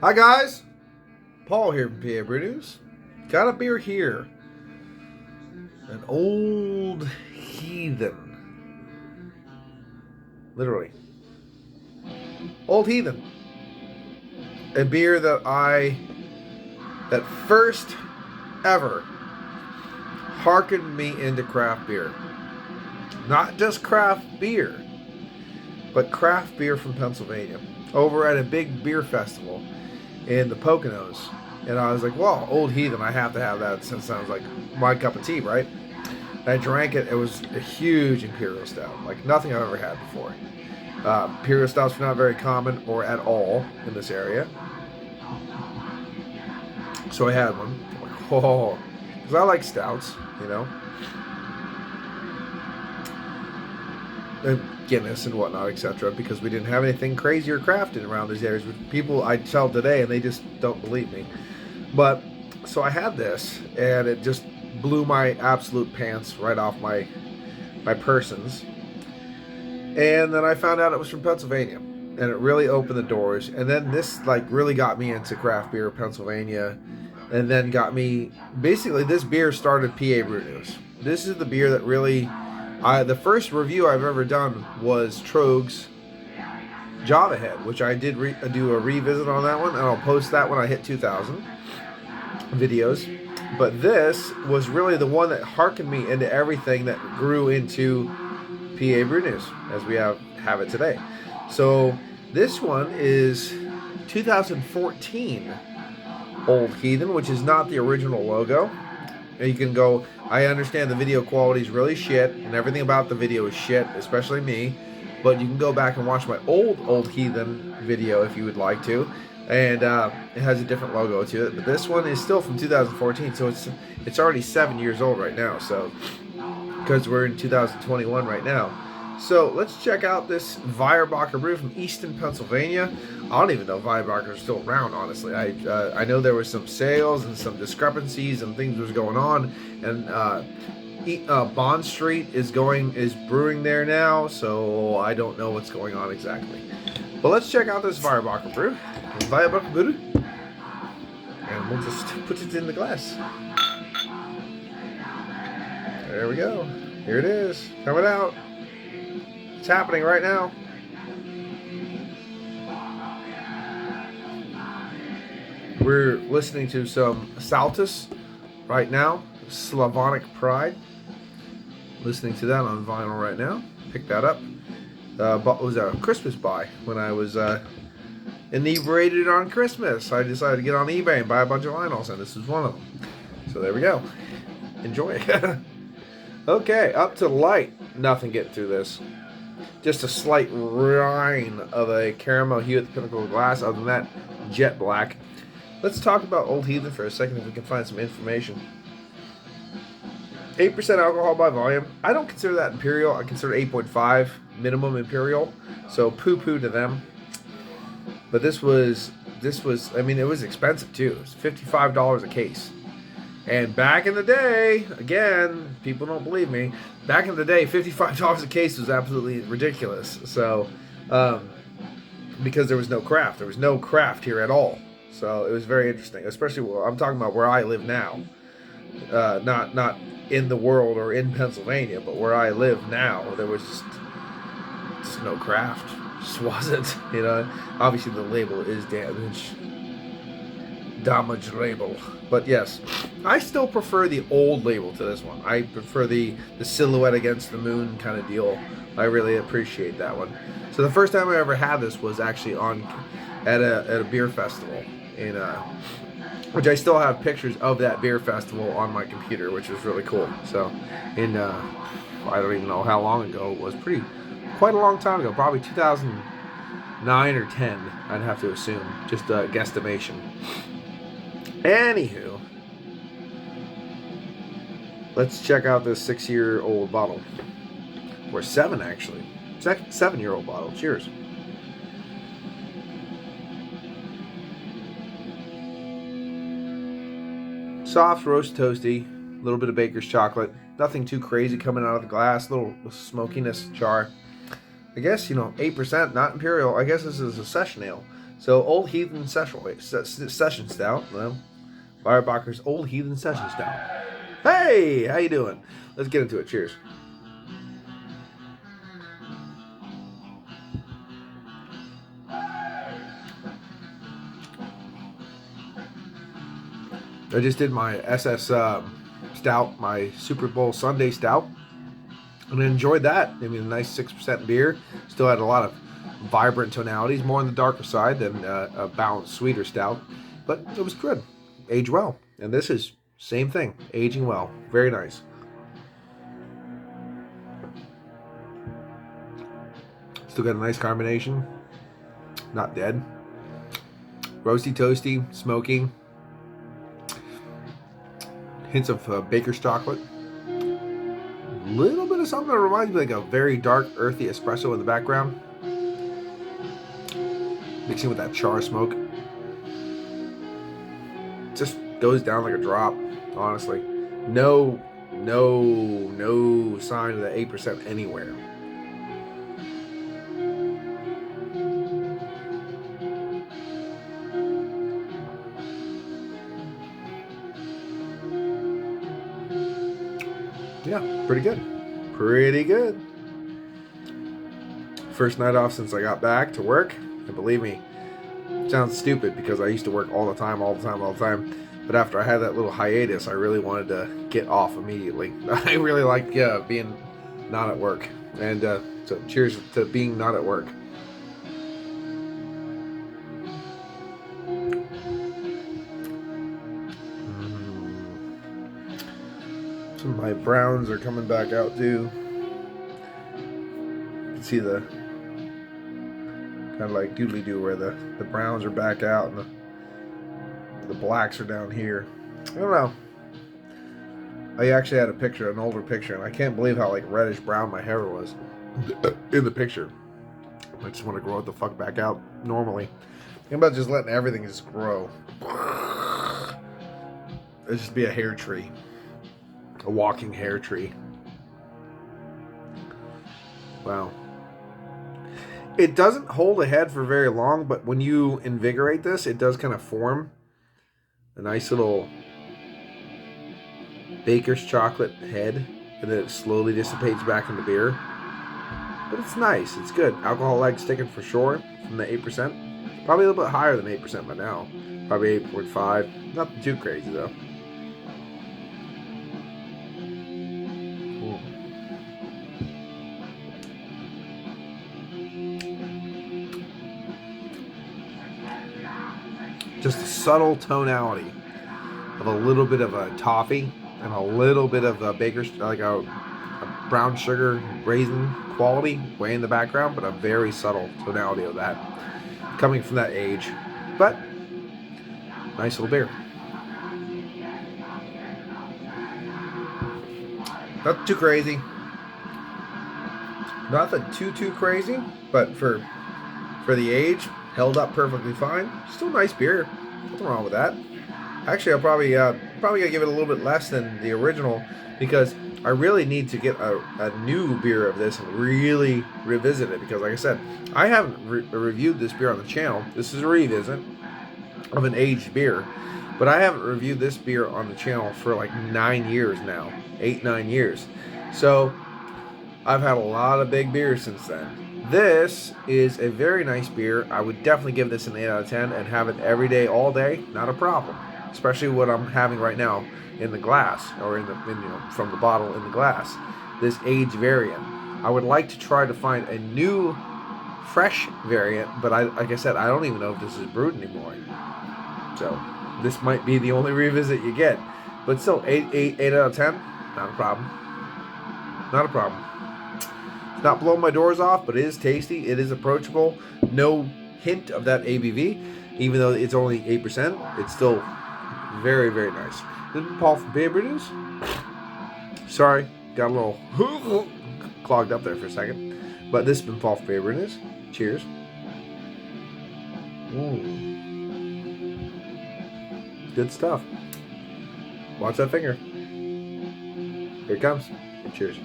Hi guys, Paul here from PABrewNews. Got a beer here, an old heathen, literally, old heathen. A beer that first ever hearkened me into craft beer. Not just craft beer, but craft beer from Pennsylvania. Over at a big beer festival in the Poconos. And I was like, well, Old Heathen, I have to have that since it sounds like my cup of tea, right? And I drank it. It was a huge Imperial Stout, like nothing I've ever had before. Imperial Stouts are not very common or at all in this area. So I had one. I'm like, oh, because I like stouts, you know. And Guinness and whatnot, etc. Because we didn't have anything crazy or crafted around these areas. People I tell today, and they just don't believe me. But so I had this, and it just blew my absolute pants right off my persons. And then I found out it was from Pennsylvania, and it really opened the doors. And then this really got me into craft beer, Pennsylvania, and then got me basically this beer started PABrewNews. This is the beer that really. The first review I've ever done was Trogue's Java Head, which I did do a revisit on that one, and I'll post that when I hit 2,000 videos. But this was really the one that harkened me into everything that grew into PABrewNews as we have it today. So this one is 2014 Old Heathen, which is not the original logo. And you can go, I understand the video quality is really shit, and everything about the video is shit, especially me. But you can go back and watch my old Heathen video if you would like to. And it has a different logo to it. But this one is still from 2014, so it's already 7 years old right now. So, because we're in 2021 right now. So let's check out this Weyerbacher brew from Easton, Pennsylvania. I don't even know if Weyerbacher is still around, honestly. I know there was some sales and some discrepancies and things was going on, and Bond Street is brewing there now, so I don't know what's going on exactly. But let's check out this Weyerbacher brew, and we'll just put it in the glass. There we go. Here it is, coming out. It's happening right now. We're listening to some Saltus right now, Slavonic Pride. Listening to that on vinyl right now. Picked that up. It was a Christmas buy when I was inebriated on Christmas. I decided to get on eBay and buy a bunch of vinyls, and this is one of them. So there we go. Enjoy. Okay, up to light. Nothing getting through this. Just a slight rind of a caramel hue at the pinnacle of glass. Other than that, jet black. Let's talk about Old Heathen for a second if we can find some information. 8% alcohol by volume. I don't consider that Imperial. I consider 8.5 minimum Imperial. So poo-poo to them. But this was, I mean, it was expensive too. It was $55 a case. And back in the day, again, people don't believe me, back in the day, $55 a case was absolutely ridiculous. So, because there was no craft. There was no craft here at all. So it was very interesting, especially I'm talking about where I live now. Not in the world or in Pennsylvania, but where I live now, there was just no craft. Just wasn't, you know. Obviously the label is damaged label. But yes, I still prefer the old label to this one. I prefer the silhouette against the moon kind of deal. I really appreciate that one. So the first time I ever had this was actually at a beer festival in which I still have pictures of that beer festival on my computer, which was really cool. So in I don't even know how long ago it was. Quite a long time ago, probably 2009 or 10, I'd have to assume, just a guesstimation. Anywho, let's check out this 6-year-old bottle. Or 7, actually. 7-year-old bottle. Cheers. Soft, roast toasty, a little bit of baker's chocolate. Nothing too crazy coming out of the glass. A little smokiness char. I guess, 8%, not Imperial. I guess this is a session ale. So, Old Heathen Session Stout. Well, Weyerbacher's Old Heathen Session Stout. Hey, how you doing? Let's get into it. Cheers. I just did my SS Stout, my Super Bowl Sunday Stout, and I enjoyed that. I mean, a nice 6% beer. Still had a lot of vibrant tonalities, more on the darker side than a balanced, sweeter Stout, but it was good. Aged well. And this is same thing, aging well. Very nice. Still got a nice carbonation. Not dead. Roasty, toasty, smoky. Hints of baker's chocolate. A little bit of something that reminds me like a very dark, earthy espresso in the background. Mixing with that char smoke. Just goes down like a drop, honestly. No sign of the 8% anywhere. Yeah, pretty good. Pretty good. First night off since I got back to work. And believe me, it sounds stupid because I used to work all the time. But after I had that little hiatus, I really wanted to get off immediately. I really like being not at work. And so cheers to being not at work. Some of my browns are coming back out too. You can see the kind of like doodly-doo where the browns are back out and the blacks are down here. I don't know. I actually had a picture, an older picture, and I can't believe how like reddish brown my hair was in the picture. I just want to grow it the fuck back out normally. Think about just letting everything just grow. It'd just be a hair tree. A walking hair tree. Wow. It doesn't hold a head for very long, but when you invigorate this, it does kind of form a nice little baker's chocolate head, and then it slowly dissipates back into beer. But it's nice. It's good. Alcohol like sticking for sure from the 8%. Probably a little bit higher than 8% by now. Probably 8.5. Nothing too crazy though. Just a subtle tonality of a little bit of a toffee and a little bit of a baker's, like a brown sugar raisin quality way in the background, but a very subtle tonality of that coming from that age. But nice little beer. Not too crazy. Nothing too crazy, but for the age, held up perfectly fine. Still nice beer. Nothing wrong with that. Actually, I'll probably gonna give it a little bit less than the original because I really need to get a new beer of this and really revisit it, because like I said, I haven't reviewed this beer on the channel. This is a revisit of an aged beer, but I haven't reviewed this beer on the channel for like 9 years now, 8-9 years. So I've had a lot of big beers since then. This is a very nice beer. I would definitely give this an 8 out of 10 and have it every day, all day. Not a problem. Especially what I'm having right now in the glass, or from the bottle in the glass. This aged variant. I would like to try to find a new, fresh variant, but like I said, I don't even know if this is brewed anymore. So this might be the only revisit you get. But still, 8 out of 10, not a problem. Not a problem. Not blowing my doors off, but it is tasty. It is approachable. No hint of that ABV, even though it's only 8%. It's still very, very nice. This is Paul from PABrewNews. Sorry, got a little clogged up there for a second. But this has been Paul from PABrewNews. Cheers. Good stuff. Watch that finger. Here it comes. Cheers.